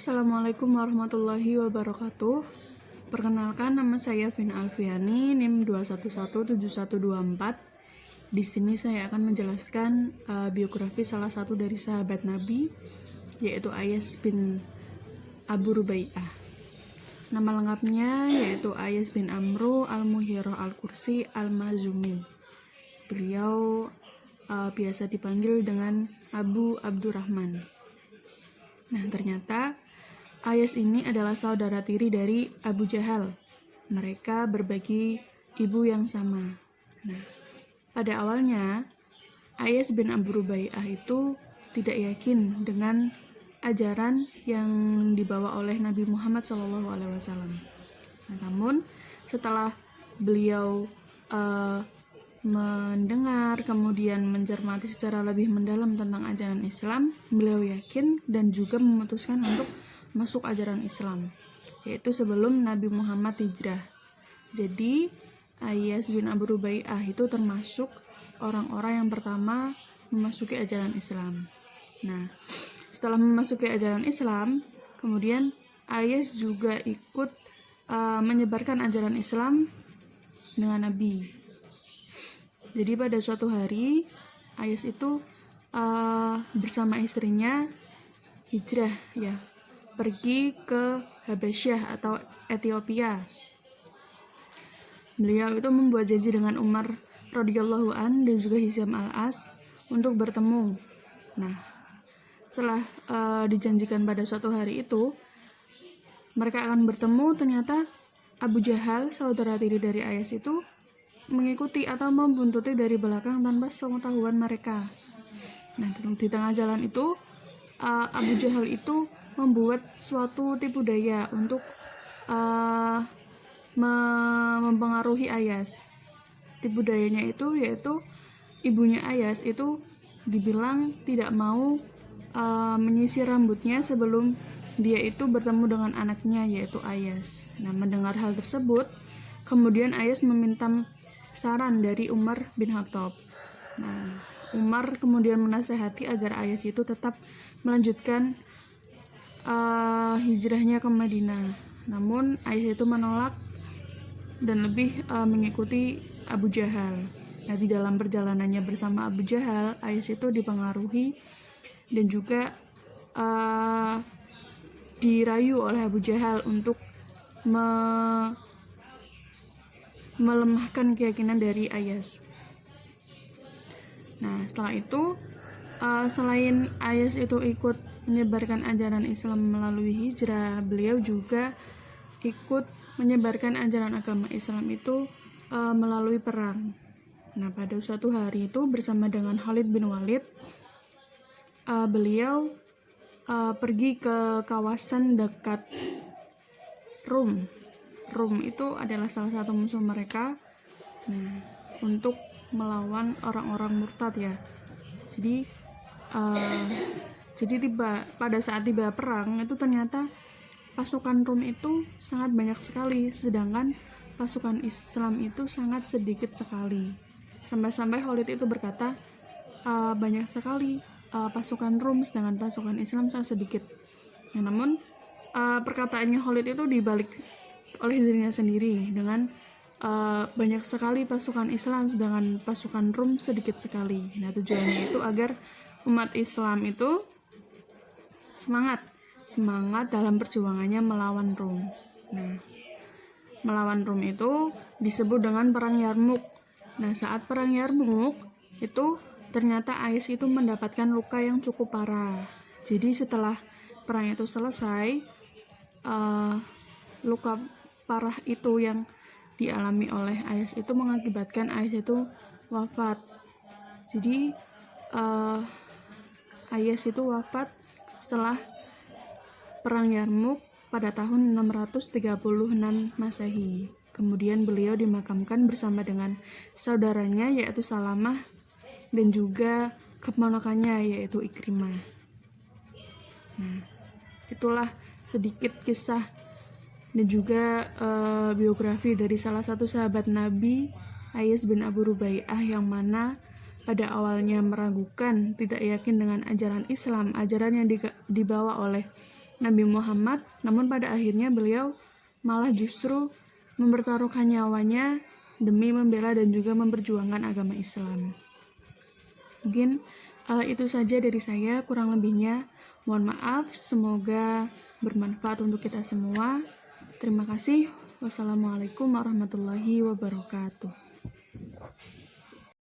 Assalamualaikum warahmatullahi wabarakatuh. Perkenalkan, nama saya Vina Alfiani, NIM 2117124. Di sini saya akan menjelaskan biografi salah satu dari sahabat Nabi, yaitu Ayas bin Abu Rubai'ah. Nama lengkapnya yaitu Ayas bin Amru al-Muhirah al-Kursi al-Mazumi. Beliau biasa dipanggil dengan Abu Abdurrahman. Nah, ternyata Ayas ini adalah saudara tiri dari Abu Jahal. Mereka berbagi ibu yang sama. Nah, pada awalnya Ayas bin Abu Rubai'ah itu tidak yakin dengan ajaran yang dibawa oleh Nabi Muhammad SAW. Nah, namun setelah beliau mendengar, kemudian mencermati secara lebih mendalam tentang ajaran Islam, beliau yakin dan juga memutuskan untuk masuk ajaran Islam, yaitu sebelum Nabi Muhammad hijrah. Jadi Ayas bin Abu Rubai'ah itu termasuk orang-orang yang pertama memasuki ajaran Islam. Nah, setelah memasuki ajaran Islam, kemudian Ayas juga ikut menyebarkan ajaran Islam dengan Nabi. Jadi pada suatu hari Ayas itu bersama istrinya hijrah, pergi ke Habasyah atau Ethiopia. Beliau itu membuat janji dengan Umar radhiyallahu an dan juga Hisham al-As untuk bertemu. Nah, setelah dijanjikan pada suatu hari itu mereka akan bertemu, ternyata Abu Jahal, saudara tiri dari Ayas itu, mengikuti atau membuntuti dari belakang tanpa sepengetahuan mereka. Nah, di tengah jalan itu Abu Jahal itu membuat suatu tipu daya untuk mempengaruhi Ayas. Tipu dayanya itu yaitu ibunya Ayas itu dibilang tidak mau menyisir rambutnya sebelum dia itu bertemu dengan anaknya yaitu Ayas. Nah, mendengar hal tersebut, kemudian Ayas meminta saran dari Umar bin Khattab. Nah, Umar kemudian menasihati agar Ayas itu tetap melanjutkan hijrahnya ke Madinah. Namun Ayas itu menolak dan lebih mengikuti Abu Jahal. Nah, di dalam perjalanannya bersama Abu Jahal, Ayas itu dipengaruhi dan juga dirayu oleh Abu Jahal untuk melemahkan keyakinan dari Ayas. Nah, setelah itu selain Ayas itu ikut menyebarkan ajaran Islam melalui hijrah, beliau juga ikut menyebarkan ajaran agama Islam itu melalui perang. Nah, pada suatu hari itu bersama dengan Khalid bin Walid, beliau pergi ke kawasan dekat Rum. Rum itu adalah salah satu musuh mereka. Nah, untuk melawan orang-orang murtad ya. Jadi pada saat tiba perang itu ternyata pasukan Rum itu sangat banyak sekali, sedangkan pasukan Islam itu sangat sedikit sekali. Sampai-sampai Khalid itu berkata, banyak sekali pasukan Rum sedangkan pasukan Islam sangat sedikit. Nah, namun perkataannya Khalid itu dibalik oleh dirinya sendiri dengan banyak sekali pasukan Islam sedangkan pasukan Rum sedikit sekali. Nah, tujuannya itu agar umat Islam itu semangat dalam perjuangannya melawan Rum. Nah, melawan Rum itu disebut dengan perang Yarmuk. Nah, saat perang Yarmuk itu ternyata Ayas itu mendapatkan luka yang cukup parah. Jadi setelah perang itu selesai, luka parah itu yang dialami oleh Ayas itu mengakibatkan Ayas itu wafat. Jadi Ayas itu wafat setelah perang Yarmuk pada tahun 636 Masehi. Kemudian beliau dimakamkan bersama dengan saudaranya yaitu Salamah dan juga keponakannya yaitu Ikrimah. Nah, itulah sedikit kisah dan juga biografi dari salah satu sahabat Nabi, Ayas bin Abu Rubai'ah, yang mana pada awalnya meragukan, tidak yakin dengan ajaran Islam, ajaran yang dibawa oleh Nabi Muhammad, namun pada akhirnya beliau malah justru mempertaruhkan nyawanya demi membela dan juga memperjuangkan agama Islam. Mungkin itu saja dari saya, kurang lebihnya mohon maaf, semoga bermanfaat untuk kita semua. Terima kasih. Wassalamualaikum warahmatullahi wabarakatuh.